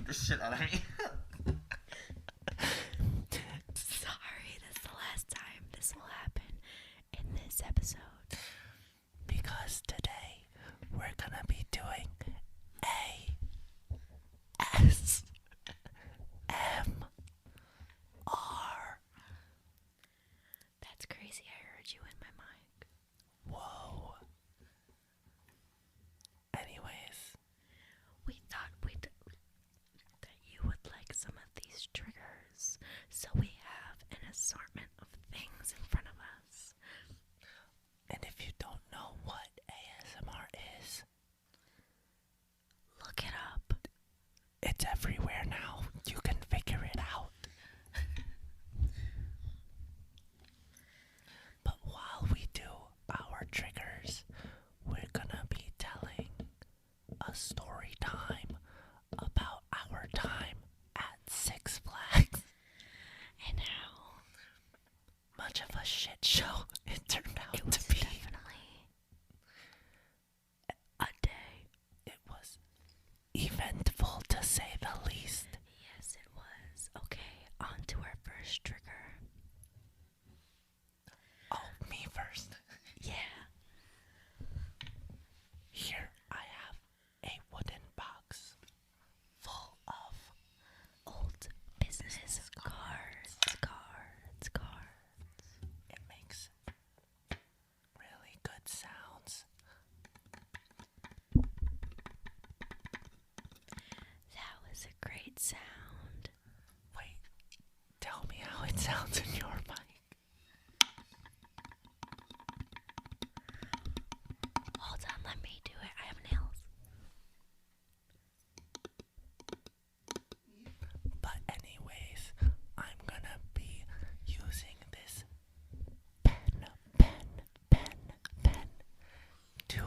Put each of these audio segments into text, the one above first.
the shit out of me. Sorry, this is the last time this will happen in this episode. Because today we're gonna be doing ASMR. That's crazy, I heard you in my mic. Whoa. Anyways, We thought that you would like some of these triggers, so we have an assortment of things in front of us. and if you don't know what ASMR is, Look it up. it's everywhere now. You can figure it out. But while we do our triggers, we're gonna be telling a story time about our time at Six Flags. And how Much of a shit show it turned out it was to be. definitely a day. It was eventful to say the least. Yes, it was. Okay, on to our first trigger. Oh, me first. Yeah. Here I have a wooden box full of Old business cards. it makes really good sounds. That was a great sound. Wait, tell me how it sounds in your mic. Hold on, let me do it. I have nails. But anyways, I'm gonna be using this pen to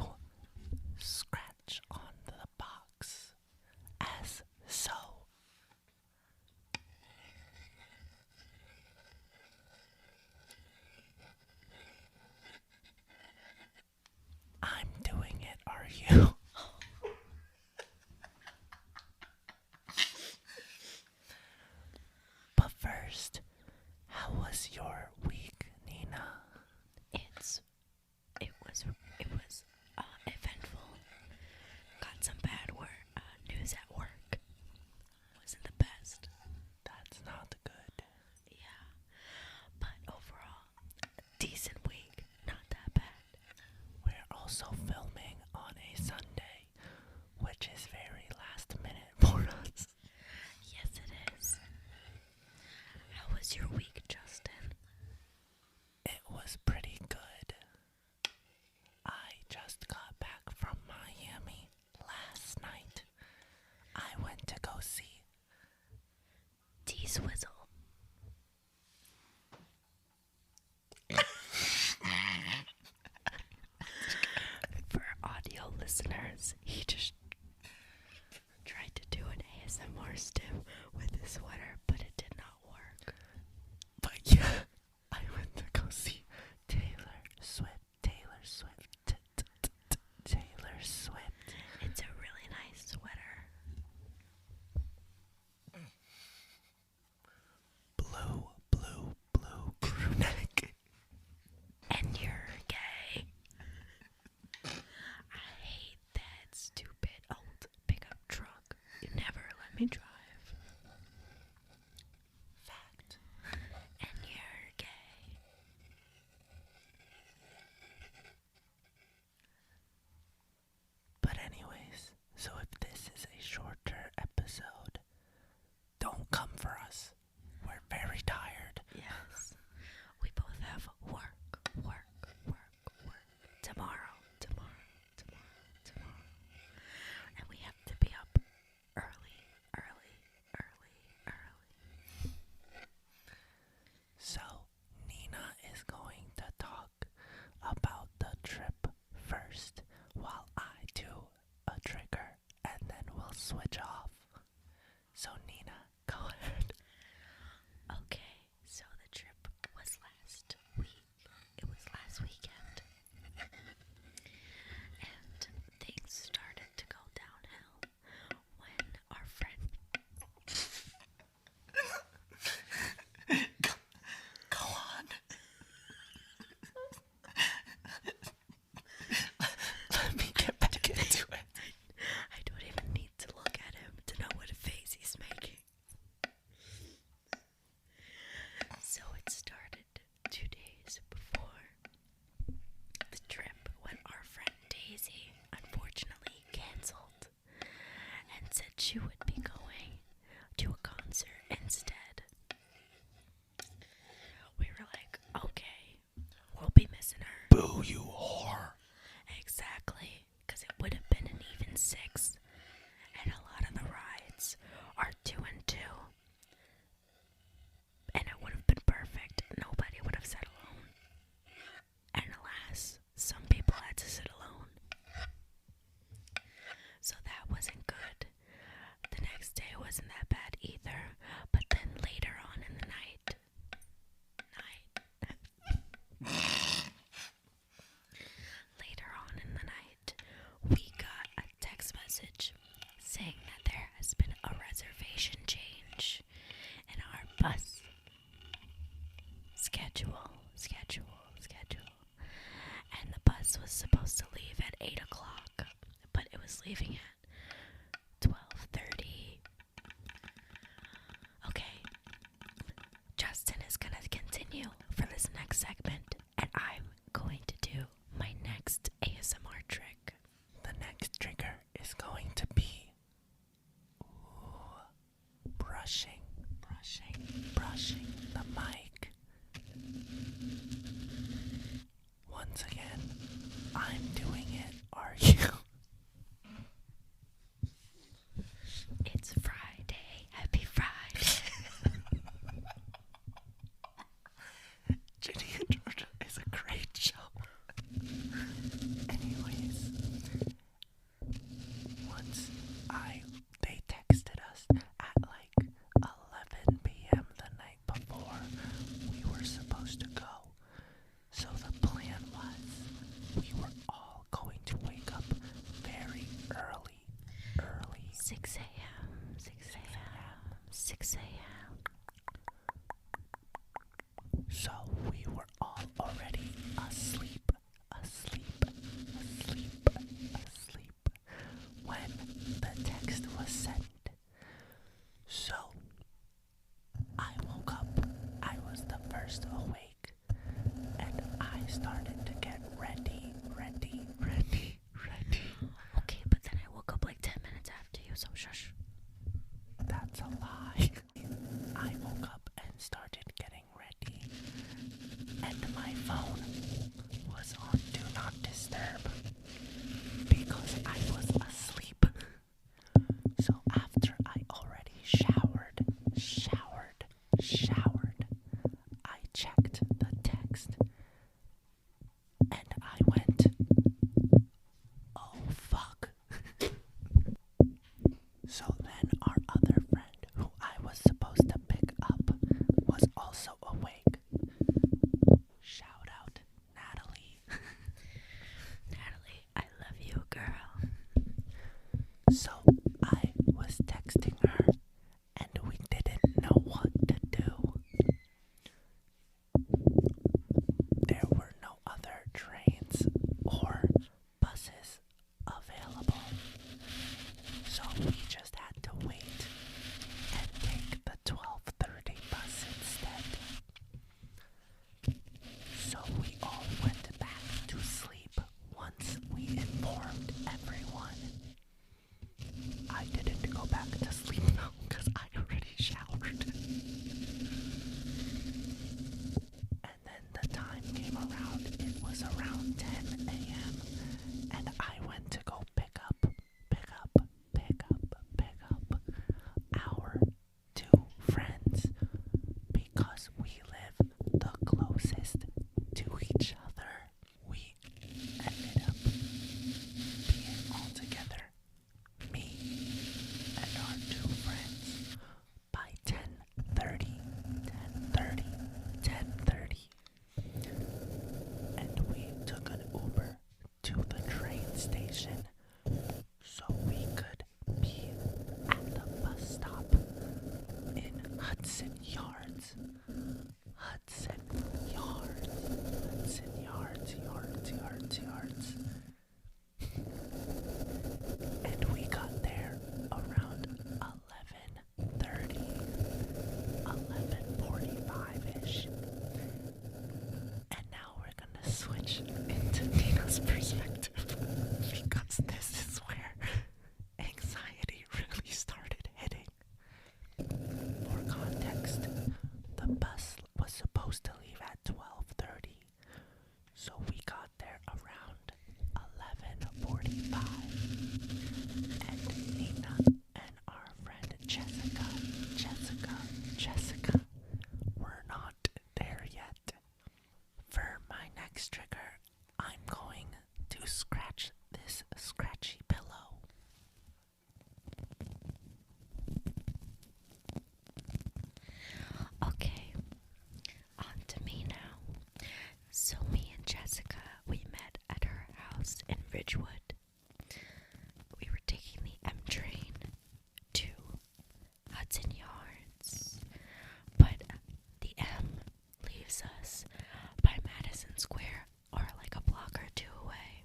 scratch on the box as so. I'm doing it, are you? But first, how was your week, Nina? It was eventful. Got some bad news at work. Wasn't the best. That's not good. Yeah, but overall, a decent week. Not that bad. We're also filming on a Sunday, which is very last minute for us. Yes, it is. How was your week, Justin? It was pretty good. I just got back from Miami last night. I went to go see T-Swizzle. For audio listeners, he just tried to do an ASMR stim with his sweater, but it did not work. But yeah, I went to go see Taylor Swift. It's a really nice sweater. Blue crew neck. And you're gay. I hate that stupid old pickup truck. You never let me drive. Fact. And you're gay. But anyways, so if this is a shorter episode, don't come for us. We're very tired. Yes. We both have work. Tomorrow. And we have to be up early. she would be going to a concert instead. We were like, okay, we'll be missing her. Boo, you whore. Exactly, because it would have been an even 6. And a lot of the rides are 2 and 2. And it would have been perfect. Nobody would have sat alone. And alas, some people had to sit alone. So that wasn't good. The next day wasn't that bad either. But then later on in the night, we got a text message saying that there has been a reservation change in our bus schedule. And the bus was supposed to leave at 8 o'clock, but it was leaving at 12:30. Okay, Justin is going to continue for this next segment, and I'm going to do my next ASMR trick. The next trigger is going to be brushing the mic. Once again, I'm doing it. Are you? It's Friday. Happy Friday. Ginny and Georgia is a great show. Anyways, they texted us at like 11 p.m. the night before we were supposed to go. So the plan was we were all going to wake up very early. 6 a.m. 6 a.m. So we were all already asleep when the text was sent. So I woke up. I was the first awake, and I started to get ready. Okay, but then I woke up like 10 minutes after you, so shush. That's a lie. I woke up and started getting ready, and my phone was on Do Not Disturb because I was asleep. So after I already showered, I checked the text, and I went, oh fuck. So then our other friend, who I was supposed to pick up, was also awake. Shout out, Natalie. Natalie, I love you, girl. So I was texting her, and we didn't know what to do. There were no other trains or buses available. So we just had to wait and take the 12:30 bus instead. So we all went back to sleep once we informed everyone. I didn't go back to sleep though, because I already showered. And then the time came around. It was around 10 a.m. and I went to go pick up our 2 friends because we live the closest to each other. We ended up being all together, me and our 2 friends, by 10:30. And we took an Uber to the train station so we could be at the bus stop in Hudson Yards. And we got there around 11:30, 11:45-ish. And now we're gonna switch into Nina's perspective because this is where anxiety really started. Ridgewood. We were taking the M train to Hudson Yards, but the M leaves us by Madison Square, or like a block or two away,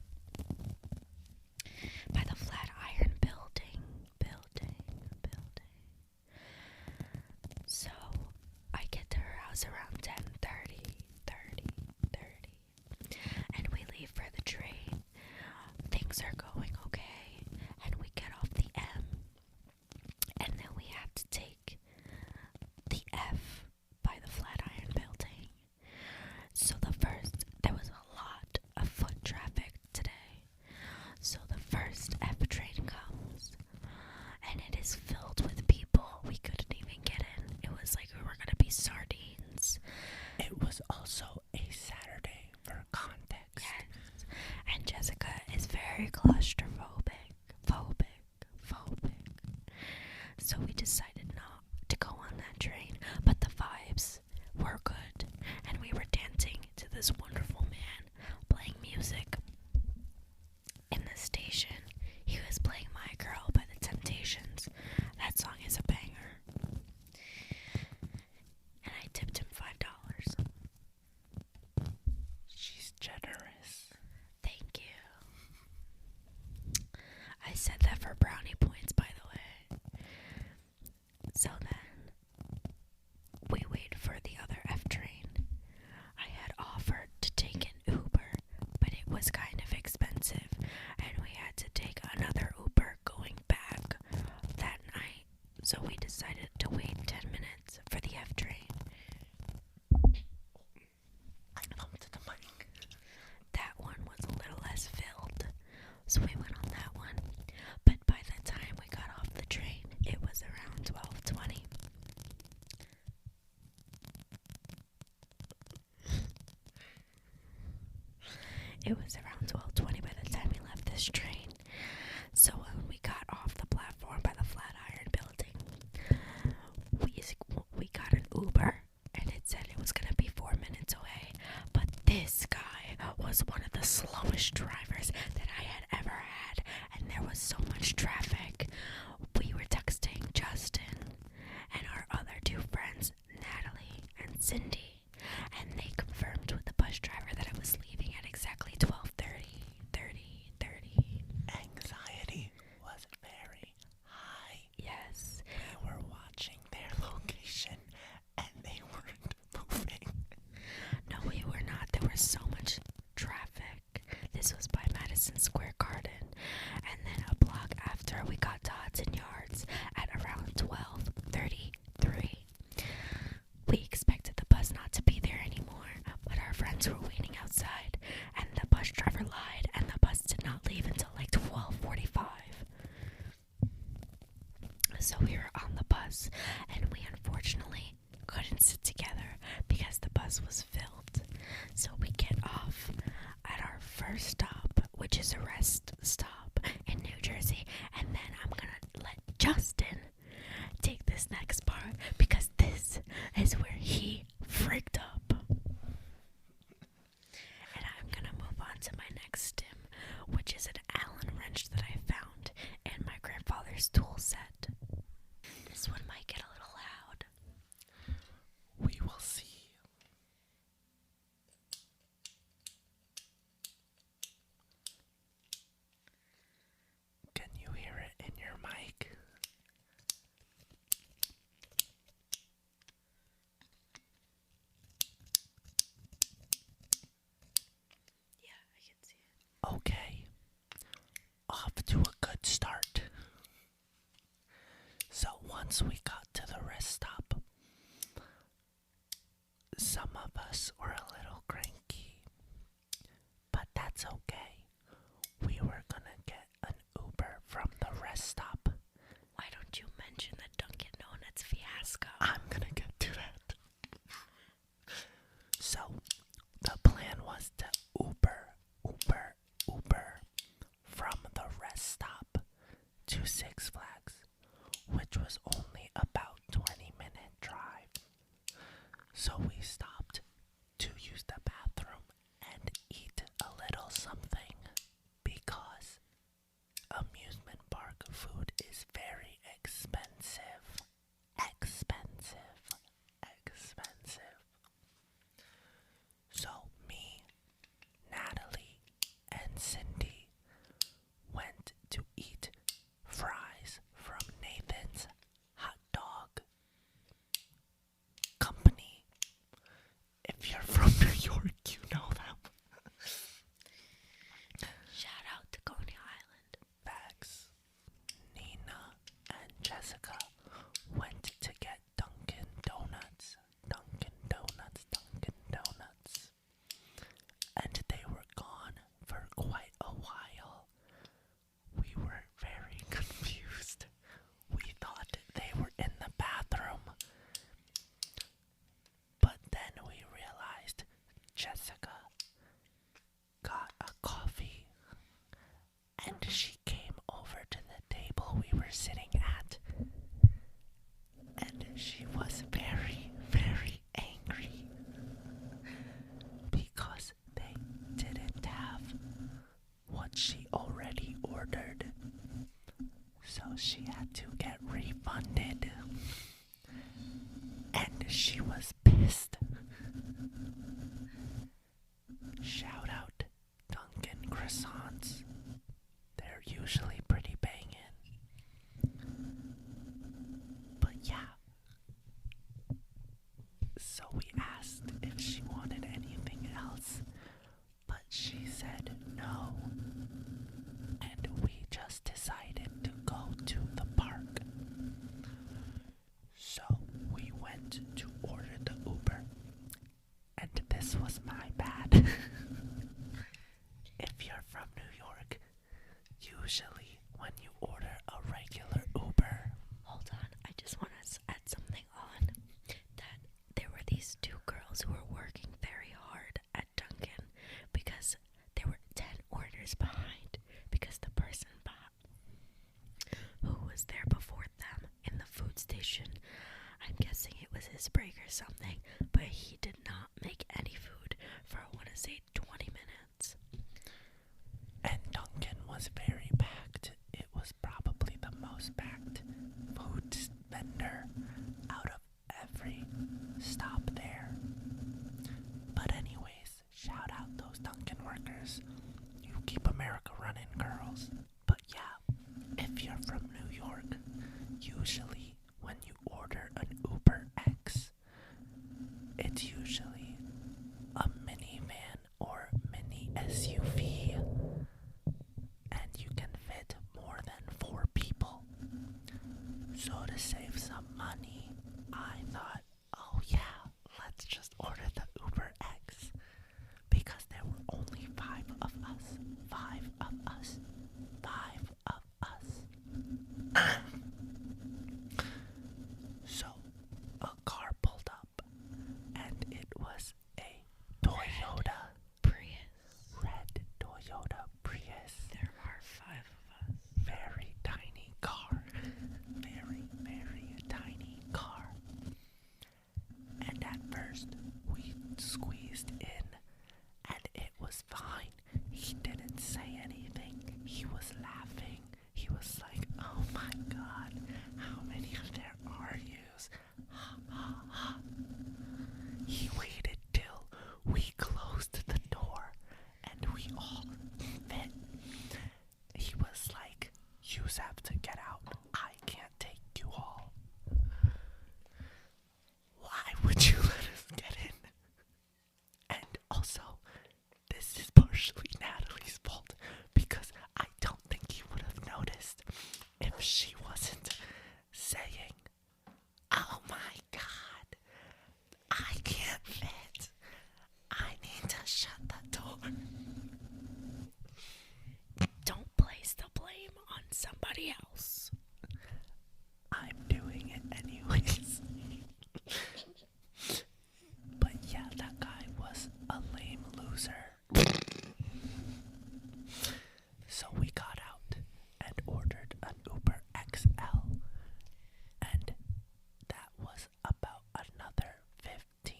by the Flatiron building. So I get to her house around 10:30, and we leave for the train. Things are going okay, and we get off the M, and then we have to take the F by the Flatiron building. So there was a lot of foot traffic today. So the first F train comes, and it is filled with people. We couldn't even get in. It was like we were gonna be sardines. It was also a Saturday for context. Yes. And Jessica is very claustrophobic. So we decided not to go on that train. But the vibes were good. And we were dancing to this wonderful man playing music in the station. He was playing My Girl by the Temptations. That song is a banger. And I tipped him $5. She's generous. Thank you. I said that for brownie points, by the way. So then, we wait for the other F train. I had offered to take an Uber, but it was kind of expensive, and we had to take another Uber going back that night. So we decided to wait 10 minutes for the F train. I bumped the mic. That one was a little less filled, so we went on that one. But by the time we got off the train, it was around 12:20. It was around 12:20 by the time we left this train. So when we got off the platform by the Flatiron building, we got an Uber, and it said it was going to be 4 minutes away. But this guy was one of the slowest drivers that I had ever had, and there was so much traffic. We were texting Justin and our other two friends, Natalie and Cindy, and they confirmed with the bus driver that I was leaving at exactly 12:30. Anxiety was very high. Yes. We were watching their location and they weren't moving. No, we were not. There was so much traffic. This was by Madison Square Garden. And then a block after, we got to Hudson Yards at around 12:33. We expected the bus not to be there anymore, but our friends were waiting outside, and the bus driver lied, and the bus did not leave until like 12:45. So we were on the bus, and we unfortunately couldn't sit together because the bus was filled. So we get off at our first stop, which is a rest stop in New Jersey, and then I'm gonna let Justin take this next part because this is where he freaked up. And I'm gonna move on to my next stim, which is an Allen wrench that I found in my grandfather's tool set. This one might get a little loud. We will see. Can you hear it in your mic? Yeah, I can see it. Okay. Off to a good start. So once we got to the rest stop, some of us were a little cranky, but that's okay. We were gonna get an Uber from the rest stop. Why don't you mention the Dunkin' Donuts fiasco? I'm gonna get to that. So the plan was to Uber from the rest stop to Six Flags, which was only about 20-minute drive. So we stopped to use the bathroom and eat a little something. ice break or something, but he did not make any food for, I want to say, 20 minutes. And Duncan was very packed. It was probably the most packed food vendor out of every stop there. But anyways, shout out those Duncan workers. You keep America running, girls. But yeah, if you're from New York, usually when you order an Uber X, it's usually a minivan or mini SUV, and you can fit more than 4 people. So to save some money, I thought, oh yeah, let's just order the Uber X, because there were only 5 of us. 5 of us. 5 of us. So a car pulled up, and it was a Toyota Prius. red Toyota Prius. There are 5 of us. Very tiny car. Very, very tiny car. And at first, we squeezed in, and it was fine. He didn't say anything. He was laughing. He was like, oh my god, how many of there are yous? Ha ha ha. He waited till we closed the door and we all fit. He was like, yous have to get out. I can't take you all. Why would you let us get in? And also, this is partially Natalie's fault, because I don't think he would have noticed if she wasn't saying, oh my god, I can't fit. I need to shut the door. Don't place the blame on somebody else. I'm doing it anyways. But yeah, that guy was a lame loser. So we got out and ordered an Uber XL, and that was about another 15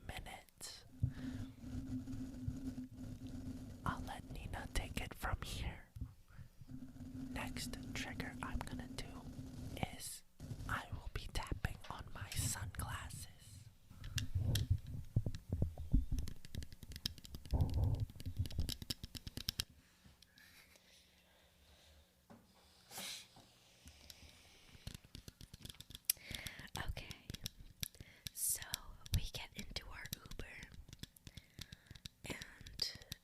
minutes. I'll let Nina take it from here. Next trigger I'm gonna do is I will be tapping on my sunglasses. Okay, so we get into our Uber, and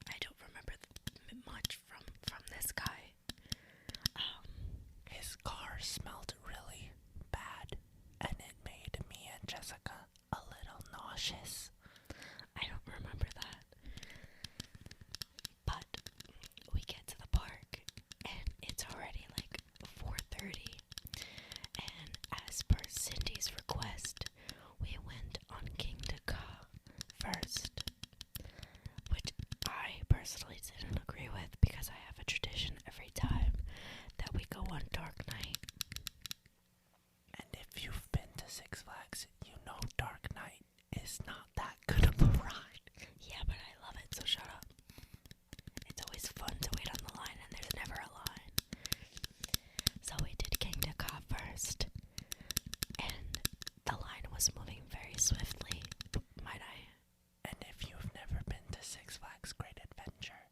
I don't remember much from this guy. His car smelled really bad, and it made me and Jessica a little nauseous. I don't remember that. But we get to the park, and it's already like 4:30. And as per Cindy's request, we went on King Ka first, which I personally didn't agree with, because I have a tradition every time that we go on Dark Night. And if you've been to Six Flags, you know Dark Night is not that good of a ride. Yeah, but I love it, so shut up. It's always fun to wait on the line, and there's never a line. So we did King Ka first, and the line was moving very swiftly, might I? And if you've never been to Six Flags Great Adventure,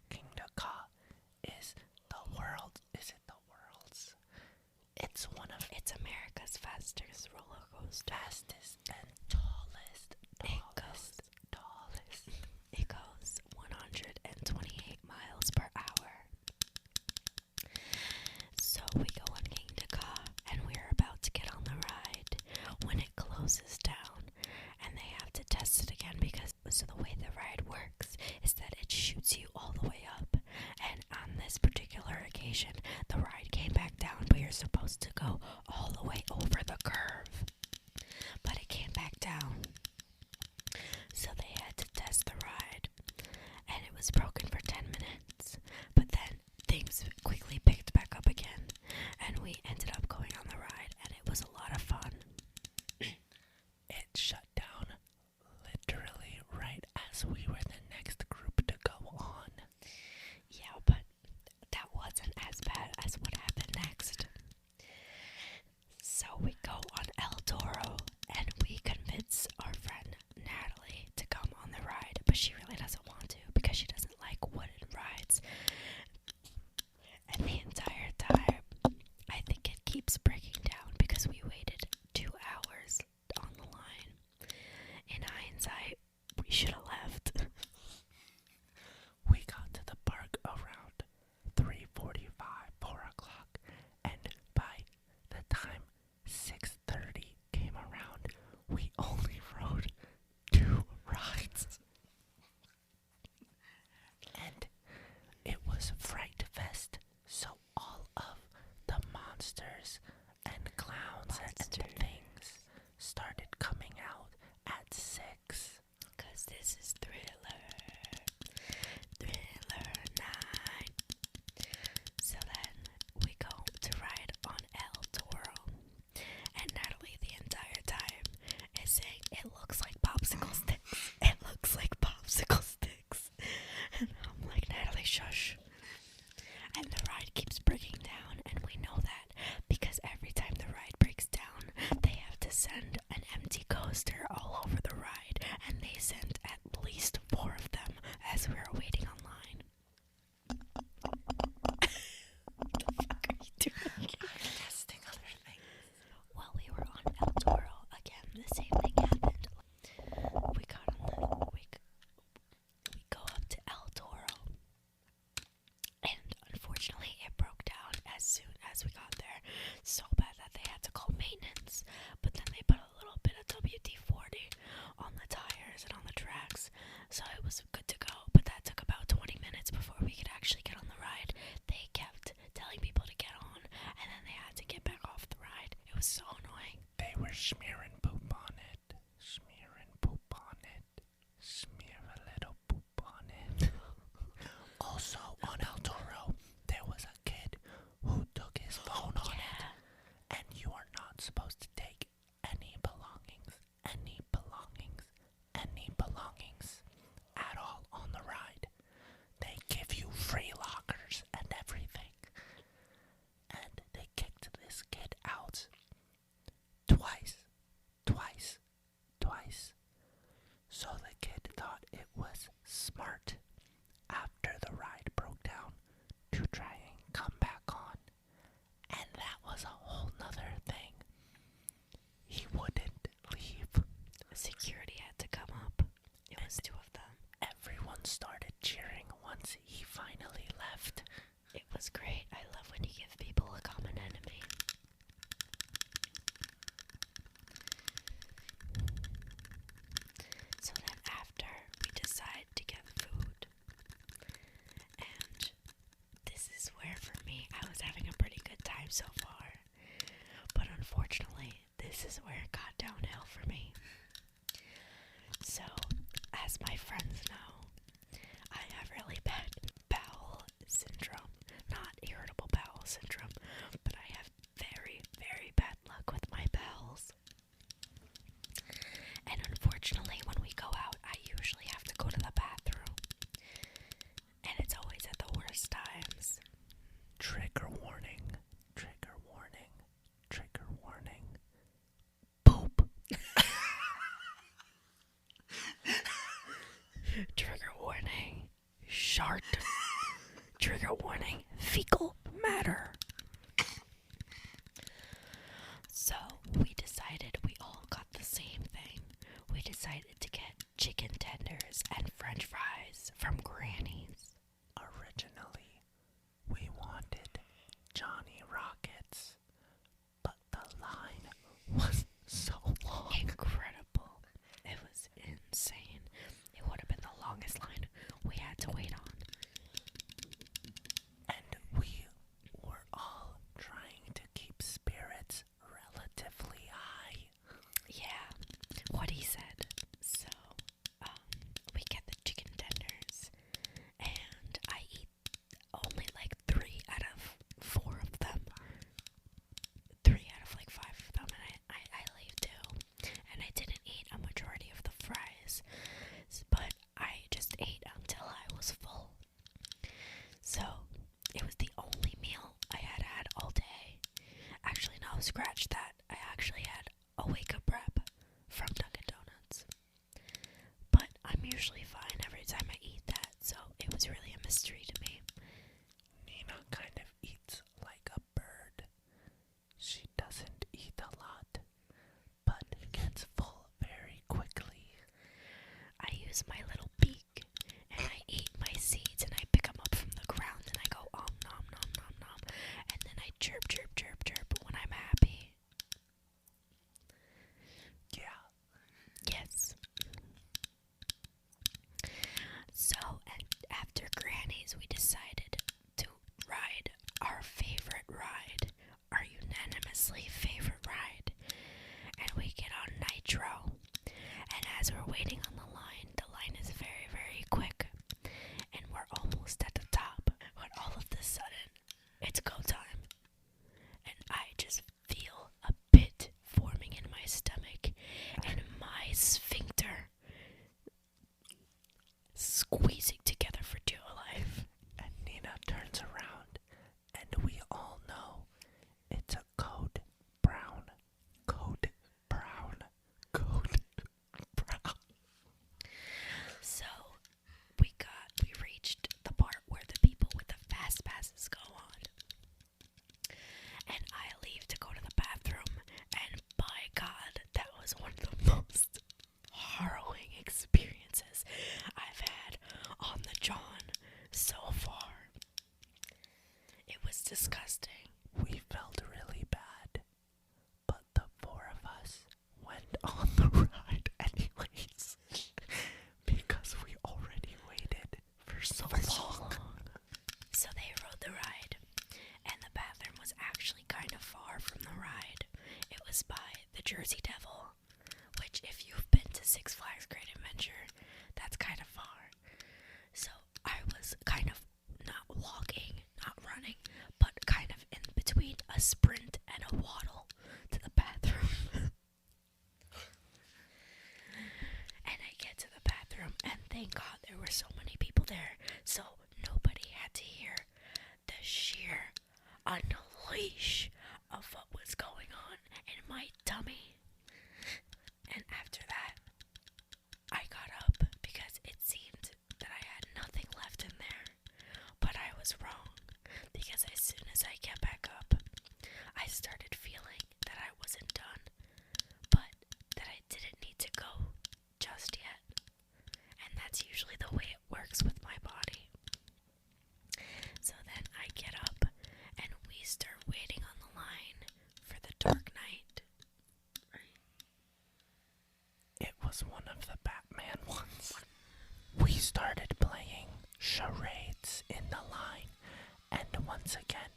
Kingda Ka is the world. Is it the world's? It's one of It's America's fastest roller coaster. fastest and tallest. It goes 128 miles per hour. So we go on King Ka, and we're about to get on the ride when it closes down, and they have to test it again, because so the way the ride works is that it shoots you all the way up, and on this particular occasion the ride came back down, but you're supposed to go all the way over the curve, but it came back down. So they had to test the ride, and it was broken for 10 minutes, but then things quickly picked back up again, and we ended up going on the ride, and it was a lot of fun. keeps breaking down because we waited 2 hours on the line. In hindsight, we should have left. We got to the park around 3:45, 4 o'clock, and by the time 6:30 came around, we only rode 2 rides. And it was Fright Fest, so all of the monsters and clowns and things started coming out at 6. 'Cause this is Thriller night. So then we go to ride on El Toro, and Natalie the entire time is saying, "It looks like popsicle sticks. It looks like popsicle sticks." And I'm like, "Natalie, shush." And the ride keeps breaking down, and we know that because every time the ride breaks down, they have to send an empty coaster all over the ride, and they sent at least 4 of them as we were waiting online. What the fuck are you doing? I'm testing other things. While we were on El Toro, again, the same thing happened. We got on the we go up to El Toro, and unfortunately it broke down as soon as we got there, so bad that they had to call maintenance. But then they put a little bit of WD-40 on the tires and on the tracks, so it was good to go. But that took about 20 minutes before we could actually get on the ride. They kept telling people to get on, and then they had to get back off the ride. It was so annoying. They were smearing poop on it. Smearing poop on it. Smear a little poop on it. Also, on El Toro, there was a kid who took his phone on it. And you are not supposed to take any belongings at all on the ride. They give you free lockers and everything. And they kicked this kid out twice. So the kid thought it was smart after the ride broke down to try and come back on. And that was a whole nother thing. He wouldn't leave. Security had to come up. It was 2 of them. Everyone started cheering once he finally left. It was great. I love when you give people a common enemy. So then after, we decide to get food. And this is where, for me, I was having a pretty good time so far. But unfortunately, this is where it got downhill for me. So, as my friends know, I have really bad bowel syndrome. Not irritable bowel syndrome, but I have very, very bad luck with my bowels. And unfortunately, when we go out, I usually have to go to the bathroom. And it's always at the worst times. Trigger warning. Trigger warning. Trigger warning. Poop. Trigger warning. Shart. Trigger warning. Fecal matter. So we decided we all got the same thing. We decided to get chicken tenders and french fries from Granny's. Originally, we wanted Johnny Rockets, but the line was so long. Incredible. It was insane. It would have been the longest line we had to wait on. And we were all trying to keep spirits relatively high. Yeah, what he said. So, we get the chicken tenders, and I eat only like 3 out of 4 of them. 3 out of like 5 of them, and I leave 2. And I didn't eat a majority of the fries, but I just ate until I was full. So, it was the only meal I had all day. Actually, no, scratch that. I actually had a wake-up prep from Dunkin' Donuts. But I'm usually fine every time I eat that, so it was really a mystery to me. Nina kind of eats like a bird. She use my little beak and I eat my seeds and I pick them up from the ground and I go nom nom nom nom and then I chirp chirp chirp chirp when I'm happy. Yeah. Yes. So, and after Granny's, we decided to ride our favorite ride, our unanimously favorite ride, and we get on Nitro. And as we're waiting on the line is very, very quick, and we're almost at the top. But all of a sudden, it's go time, and I just feel a pit forming in my stomach, and my sphincter squeezing together for dear life. And Nina turns around, and we all know it's a code brown. Code brown. Code brown. So we reached the part where the people with the fast passes go on. And I leave to go to the bathroom, and by God, that was one of the most harrowing experiences I've had on the John so far. It was disgusting. We felt really bad, but the four of us went on the ride anyways because we already waited for so long. So they rode the ride, and the bathroom was actually kind of far from the ride. It was by the Jersey Devil, which if you've been to Six Flags Great Adventure, that's kind of far. So I was kind of not walking, not running, but kind of in between a sprint and a waddle to the bathroom. And I get to the bathroom, and thank God there were so many people there, so nobody had to hear the sheer unleash of what was going on in my tummy. And after that, I got up because it seemed that I had nothing left in there. But I was wrong, because as soon as I get back up, I started feeling that I wasn't done, but that I didn't need to go just yet. And that's usually the way it works with my body. So then I get up and we start waiting on the line for the Dark Knight. It was one of the Batman ones. We started playing charades in the line, and once again,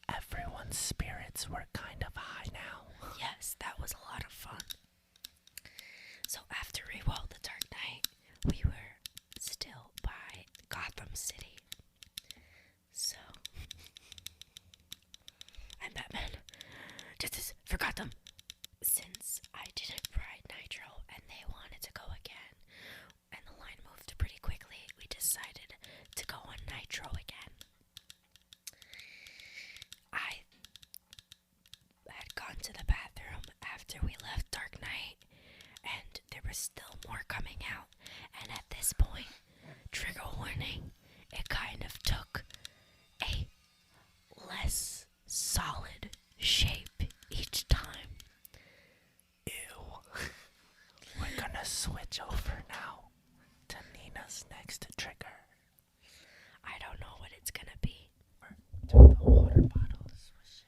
everyone's spirits were kind of high now. Yes, that was a lot of fun. So after we rode the Dark Knight, we were still by Gotham City. So I'm Batman. This is for Gotham. Since I didn't ride Nitro and they wanted to go again, and the line moved pretty quickly, we decided to go on Nitro again. I had gone to the bathroom after we left Dark Knight, and there was still more coming out. And at this point, trigger warning, it kind of took a less solid shape each time. Ew. We're gonna switch over now to Nina's next trigger. I don't know what it's gonna be. To the water bottle swishing.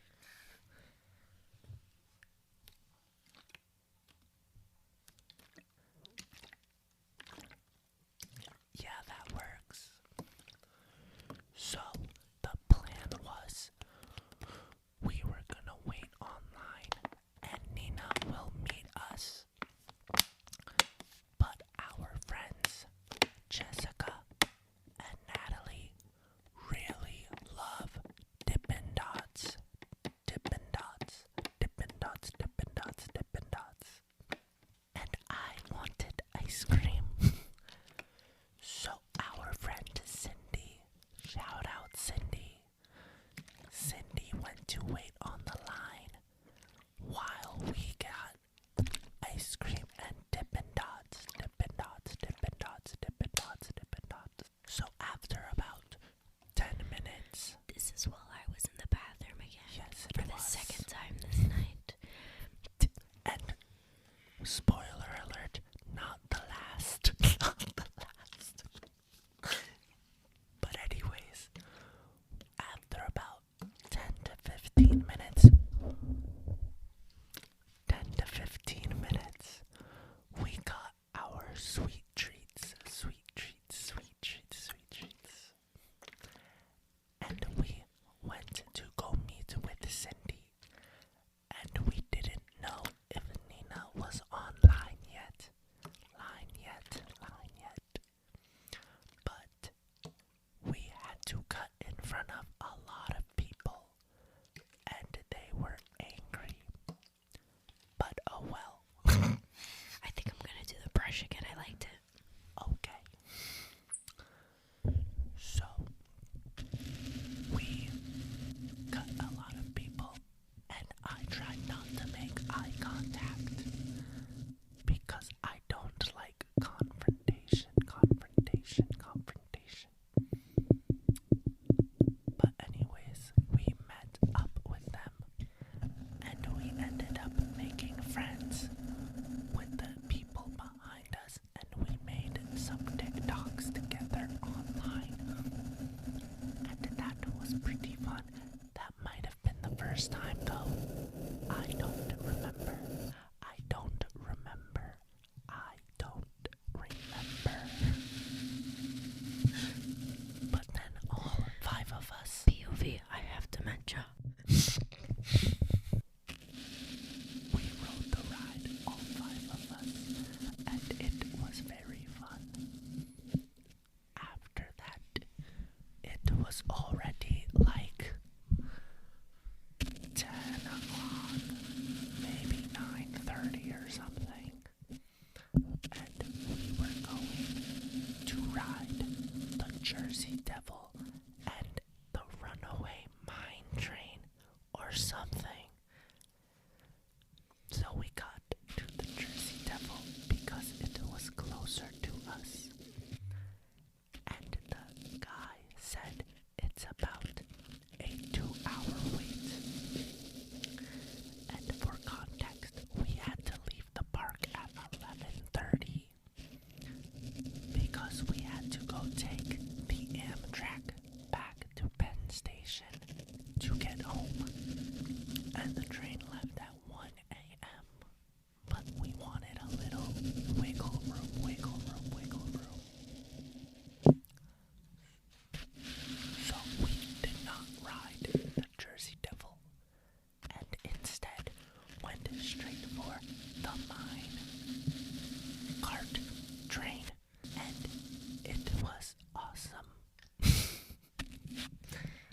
Yeah, that works. So, the plan was we were gonna wait online and Nina will meet us. But wiggle room, wiggle room. So we did not ride the Jersey Devil and instead went straight for the mine cart train, and it was awesome.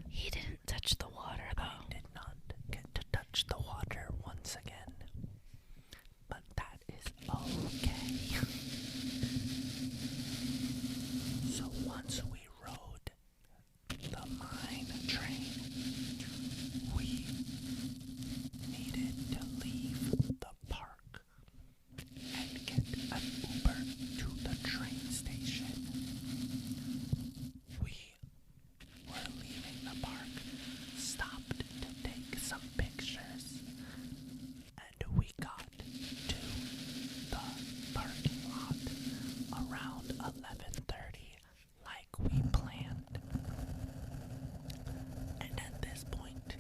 He didn't touch the water though. I did not get to touch the water once again, but that is okay. So once we rode the mine train, we needed to leave the park and get an Uber to the train station. We were leaving the park, stopped to take some pictures, and we got to the parking lot around 11:30 like we planned. And at this point,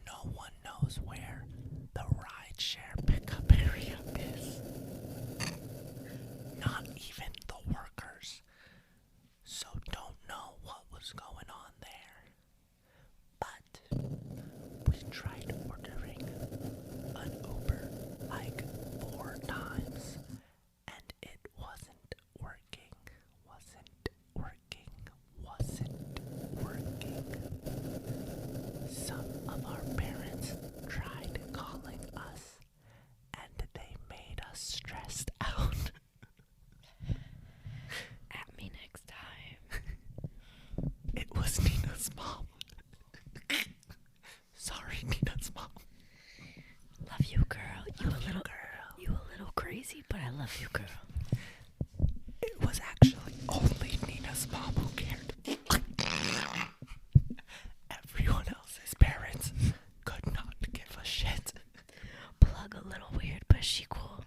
no one knows where the rideshare pickup area is. Not even the workers. So don't know what was going on there. But we tried ordering an Uber like 4 times and it wasn't working. Some of our parents tried calling us and they made us stressed out. At me next time. It was Nina's mom. Sorry, Nina's mom. Love you, girl. You Girl. a little crazy, but I love you, girl. It was actually only Nina's mom who cared. Everyone else's parents could not give a shit. Plug a little weird, but she cool.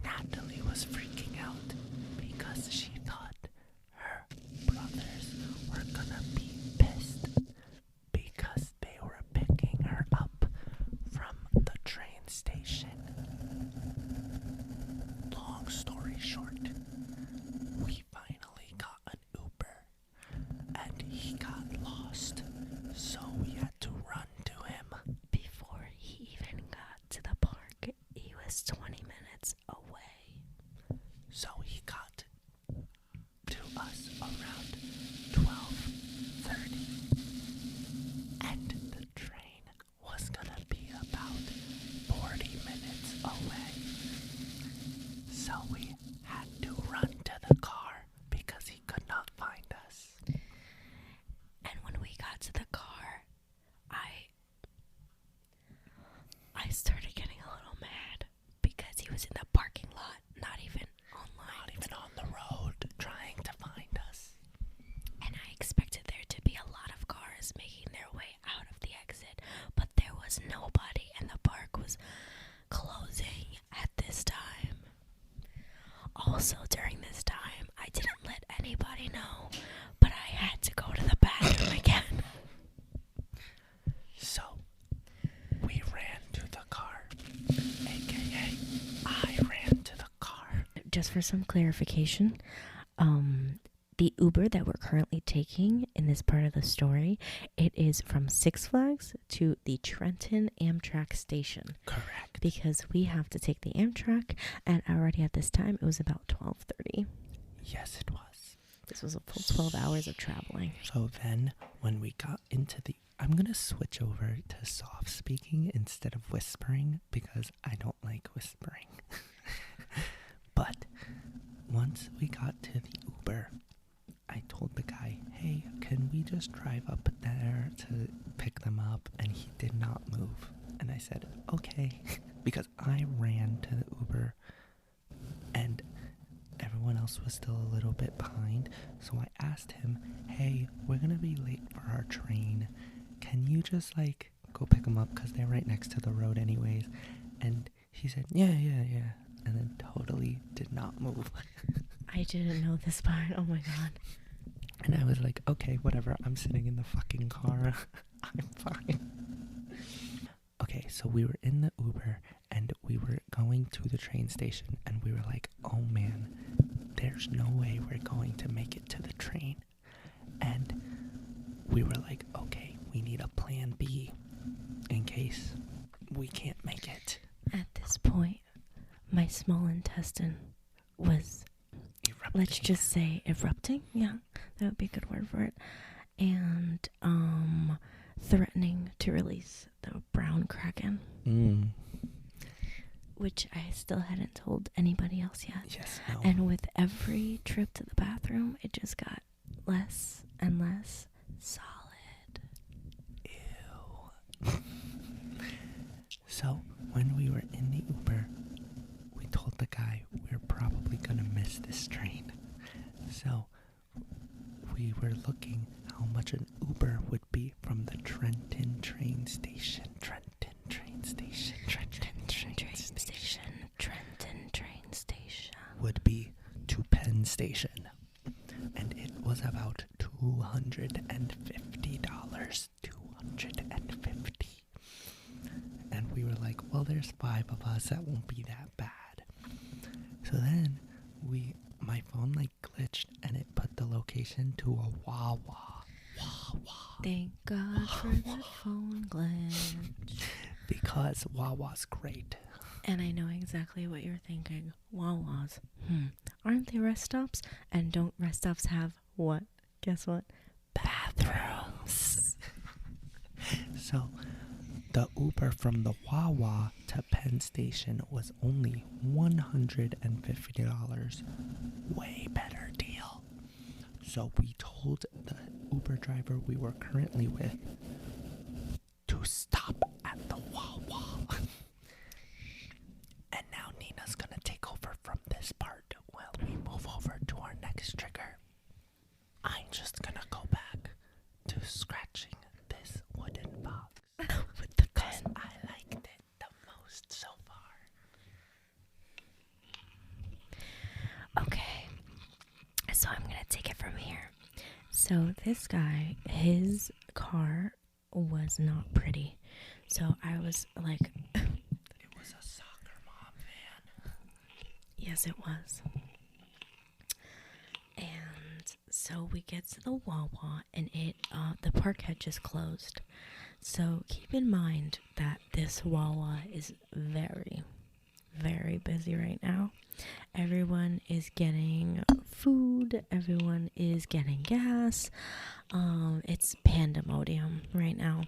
Natalie was freaking out because she thought her brothers were gonna be pissed because they were picking her up from the train station. Long story short, we finally got an Uber and he got lost, so we had to run to him. Before he even got to the park, he was 20 minutes away. So he got to us around 12:30, and the train was gonna be about 40 minutes away. So we had to run to the car because he could not find us. And when we got to the car, I started getting a little mad because he was in the parking lot, not even online. Not even on the road trying to find us. And I expected there to be a lot of cars making their way out of the exit, but there was nobody and the park was closing at this time. Also, during this time, I didn't let anybody know, but I had to go to the bathroom again. So we ran to the car, aka I ran to the car. Just for some clarification, the Uber that we're currently taking in this part of the story, it is from Six Flags to the Trenton Amtrak station. Correct. Because we have to take the Amtrak, and already at this time, it was about 12:30. Yes, it was. This was a full 12 hours of traveling. So then, when we got into the... I'm going to switch over to soft speaking instead of whispering because I don't like whispering. But once we got to the Uber, I told the guy, hey, can we just drive up there to pick them up? And he did not move. And I said, okay, because I ran to the Uber and everyone else was still a little bit behind. So I asked him, hey, we're going to be late for our train. Can you just go pick them up because they're right next to the road anyways? And he said, yeah. And then totally did not move. I didn't know this part. Oh my god. And I was like, okay, whatever. I'm sitting in the fucking car. I'm fine. Okay, so we were in the Uber and we were going to the train station and we were like, oh oh man, there's no way we're going to make it to the train. And we were like, okay, we need a plan B in case we can't make it. At this point, my small intestine was, Erupting. let's just say, erupting. Yeah, that would be a good word for it. And threatening to release the brown kraken, which I still hadn't told anybody else yet. Yes, no. And with every trip to the bathroom, it just got less and less solid. Ew. So, when we were in the Uber, we told the guy we're probably gonna miss this train. So, we were looking how much an Uber would be from the Trenton train station. Trenton train station. Would be to Penn Station. And it was about $250. $250. And we were like, well, there's 5 of us, that won't be that bad. So then my phone like glitched and it put the location to a Wawa. Thank God for that phone glitch. Because Wawa's great. And I know exactly what you're thinking. Wawas. Aren't they rest stops? And don't rest stops have what? Guess what? Bathrooms. So the Uber from the Wawa to Penn Station was only $150. Way better deal. So we told the Uber driver we were currently with to stop at the Wawa. And now Nina's gonna take over from this part while we move over to our next trigger. I'm just gonna go back to scratching this wooden box With the because pen. I liked it the most so far. Okay. So I'm going to take it from here. So this guy, his car was not pretty. So I was like... It was a soccer mom van. Yes, it was. And so we get to the Wawa, and the park had just closed. So keep in mind that this Wawa is very, very busy right now. Everyone is getting food. Everyone is getting gas. It's pandemonium right now.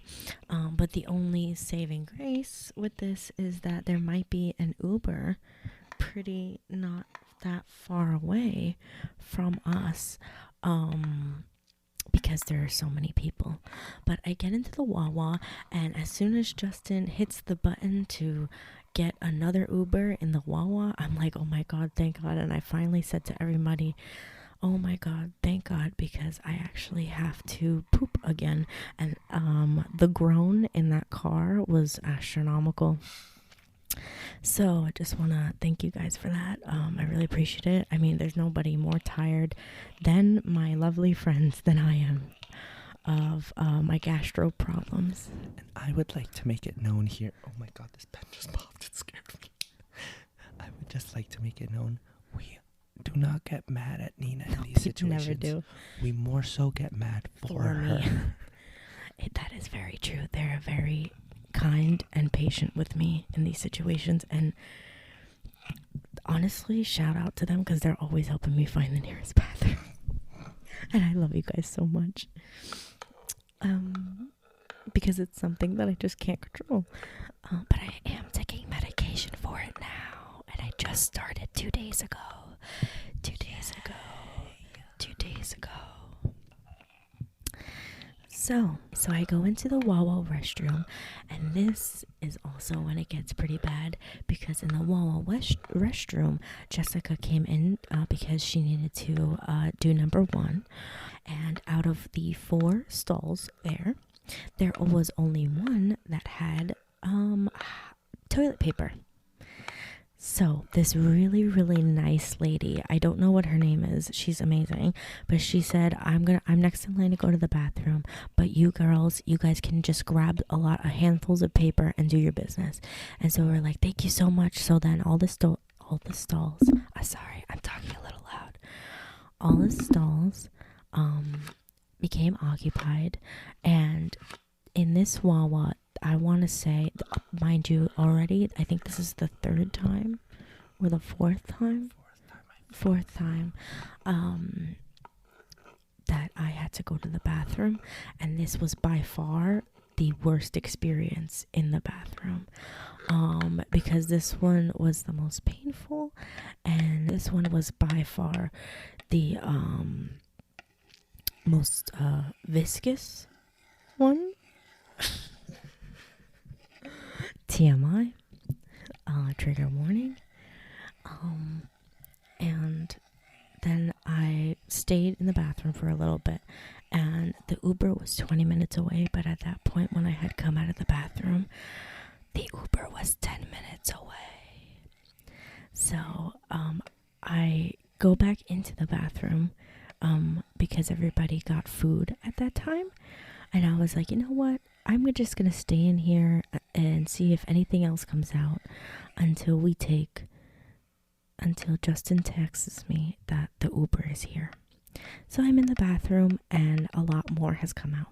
But the only saving grace with this is that there might be an Uber pretty not that far away from us. Because there are so many people. But I get into the Wawa, and as soon as Justin hits the button to get another Uber in the Wawa, I'm like, oh my God, thank God. And I finally said to everybody, oh my God, thank God, because I actually have to poop again. And the groan in that car was astronomical. So I just want to thank you guys for that. I really appreciate it. I mean, there's nobody more tired than my lovely friends than I am of my gastro problems. And I would like to make it known here. Oh my God, this pen just popped. It scared me. I would just like to make it known we do not get mad at Nina in these situations. Never do. We more so get mad for For her. me. That is very true. They're very kind and patient with me in these situations, and honestly, shout out to them because they're always helping me find the nearest bathroom. And I love you guys so much, because it's something that I just can't control. But I am taking medication for it now, and I just started 2 days ago. 2 days ago. 2 days ago. So I go into the Wawa restroom, and this is also when it gets pretty bad, because in the Wawa restroom, Jessica came in because she needed to do number 1, and out of the 4 stalls there was only one that had toilet paper. So this really, really nice lady, I don't know what her name is, she's amazing, but she said, I'm next in line to go to the bathroom, but you guys can just grab a handfuls of paper and do your business. And so we're like, thank you so much. So then all the stalls, Sorry, I'm talking a little loud. All the stalls became occupied, and in this Wawa, I want to say, mind you, already, I think this is the third time or the fourth time. Fourth time that I had to go to the bathroom, and this was by far the worst experience in the bathroom, because this one was the most painful, and this one was by far the most viscous one. TMI, trigger warning. And then I stayed in the bathroom for a little bit, and the Uber was 20 minutes away, but at that point when I had come out of the bathroom, the Uber was 10 minutes away. So I go back into the bathroom because everybody got food at that time, and I was like, you know what, I'm just gonna stay in here and see if anything else comes out until Justin texts me that the Uber is here. So I'm in the bathroom and a lot more has come out.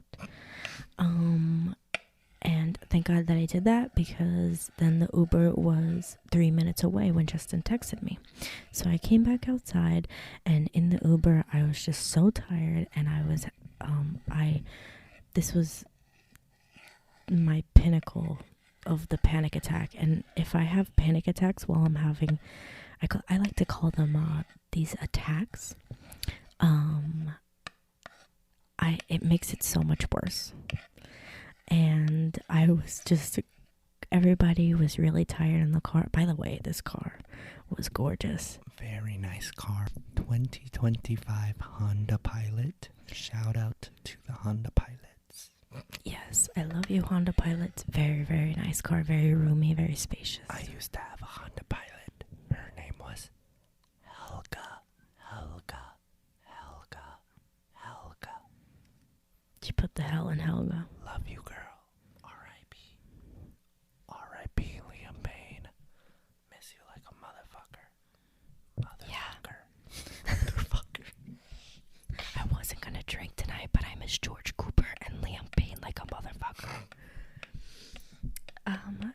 And thank God that I did that, because then the Uber was 3 minutes away when Justin texted me. So I came back outside, and in the Uber I was just so tired, and I was this was my pinnacle of the panic attack. And if I have panic attacks while I'm having, I like to call them these attacks, it makes it so much worse. And I was just, everybody was really tired in the car. By the way, this car was gorgeous. Very nice car. 2025 Honda Pilot. Shout out to the Honda Pilots. Yes, I love you, Honda Pilots. Very, very nice car. Very roomy, very spacious. I used to have a Honda Pilot. Her name was Helga. She put the hell in Helga. Love you, girl. R.I.P. R.I.P. Liam Payne. Miss you like a motherfucker. Yeah. Motherfucker. I wasn't gonna drink tonight, but I miss George Cooper and Liam Payne like a motherfucker.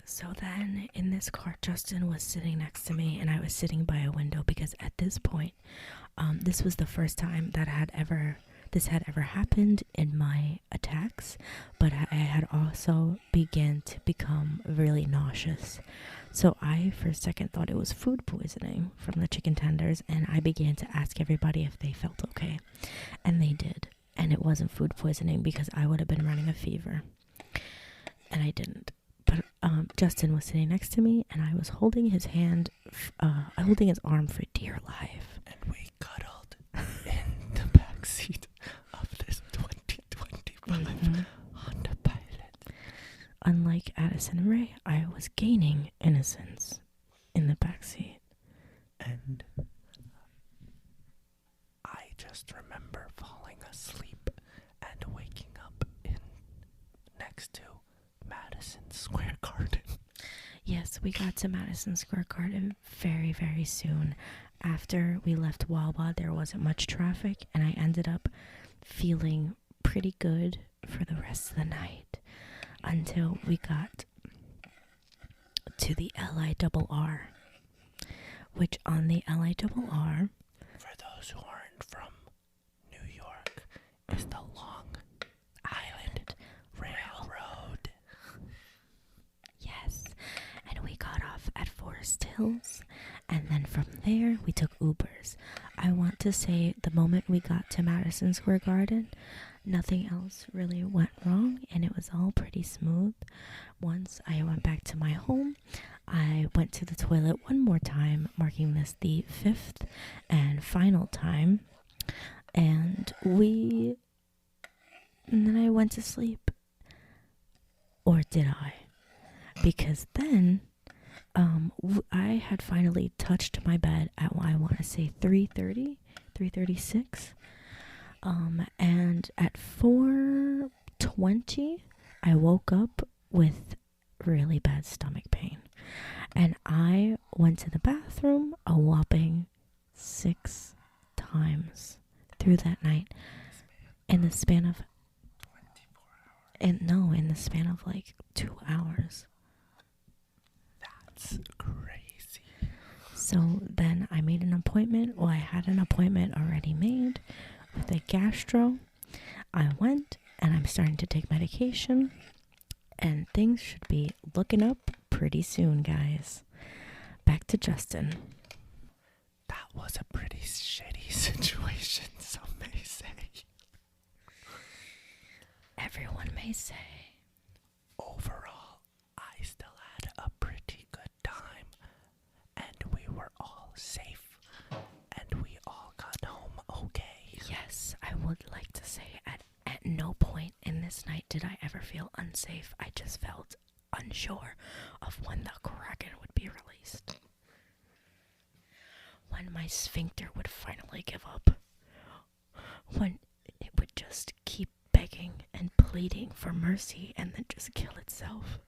So then in this car, Justin was sitting next to me, and I was sitting by a window, because at this point, this was the first time that this had ever happened in my attacks, but I had also begun to become really nauseous. So I, for a second, thought it was food poisoning from the chicken tenders, and I began to ask everybody if they felt okay, and they did. And it wasn't food poisoning, because I would have been running a fever, and I didn't. But Justin was sitting next to me, and I was holding his hand, holding his arm for dear life. And we cuddled in the backseat of this 2025 Honda Pilot. Unlike Addison and Ray, I was gaining innocence in the backseat. And I just remember falling asleep and waking up next to Madison Square Garden. Yes, we got to Madison Square Garden very, very soon. After we left Wawa, there wasn't much traffic, and I ended up feeling pretty good for the rest of the night until we got to the LIRR, which on the LIRR, for those who aren't from New York, is the Long Island Railroad. Yes, and we got off at Forest Hills, and then from there we took Ubers. I want to say the moment we got to Madison Square Garden, nothing else really went wrong, and it was all pretty smooth. Once I went back to my home, I went to the toilet one more time, marking this the 5th and final time, and then I went to sleep. Or did I? Because then I had finally touched my bed at, I want to say 3:36, and at 4:20 I woke up with really bad stomach pain, and I went to the bathroom a whopping 6 times through that night in the span of 2 hours. That's crazy. So then I made an appointment. Well, I had an appointment already made with a gastro. I went and I'm starting to take medication, and things should be looking up pretty soon, guys. Back to Justin. That was a pretty shitty situation, some may say. Everyone may say. Overall, I still had a pretty good time, and we were all safe, and we all got home okay. Yes, I would like to say at no point in this night did I ever feel unsafe. I just felt unsure of when the Kraken would be released. When my sphincter would finally give up. When it would just keep begging and pleading for mercy and then just kill itself.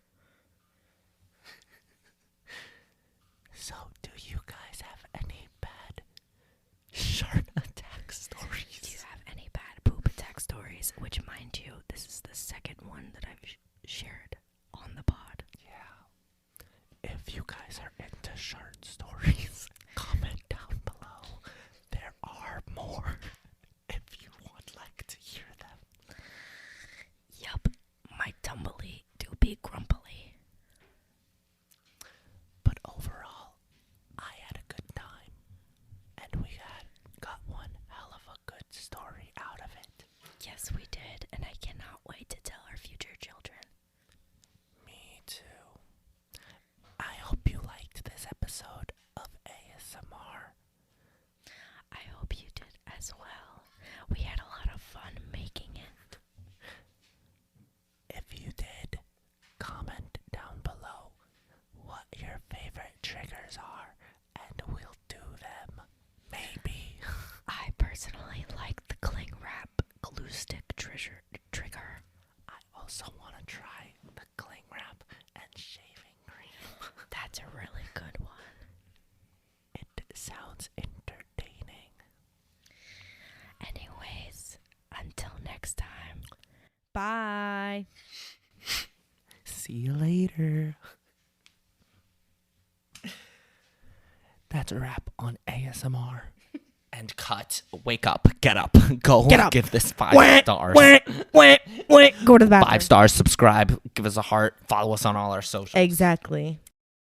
So, do you guys have any bad shark attack stories? Do you have any bad poop attack stories? Which, mind you, this is the second one that I've shared on the pod. Yeah. If you guys are into shark stories, comment down below. There are more if you would like to hear them. Yup, my tumbly do be grumpily. But overall, I had a good time, and we got one hell of a good story out of it. Yes, we did, and I cannot wait to tell our future children. Me too. I hope you liked this episode of ASMR. I hope you did as well. We had a lot of fun making it. If you did, comment down below what your favorite triggers are, and we'll do them. Maybe. I personally like the cling wrap glue stick trigger. I also want to try the cling wrap and shaving cream. That's a really good one. It sounds entertaining. Anyways, until next time. Bye. See you later. That's a wrap on ASMR. And cut. Wake up. Get up. Go. Get up. Give this 5 stars. Go to the bathroom. 5 stars. Subscribe. Give us a heart. Follow us on all our socials. Exactly.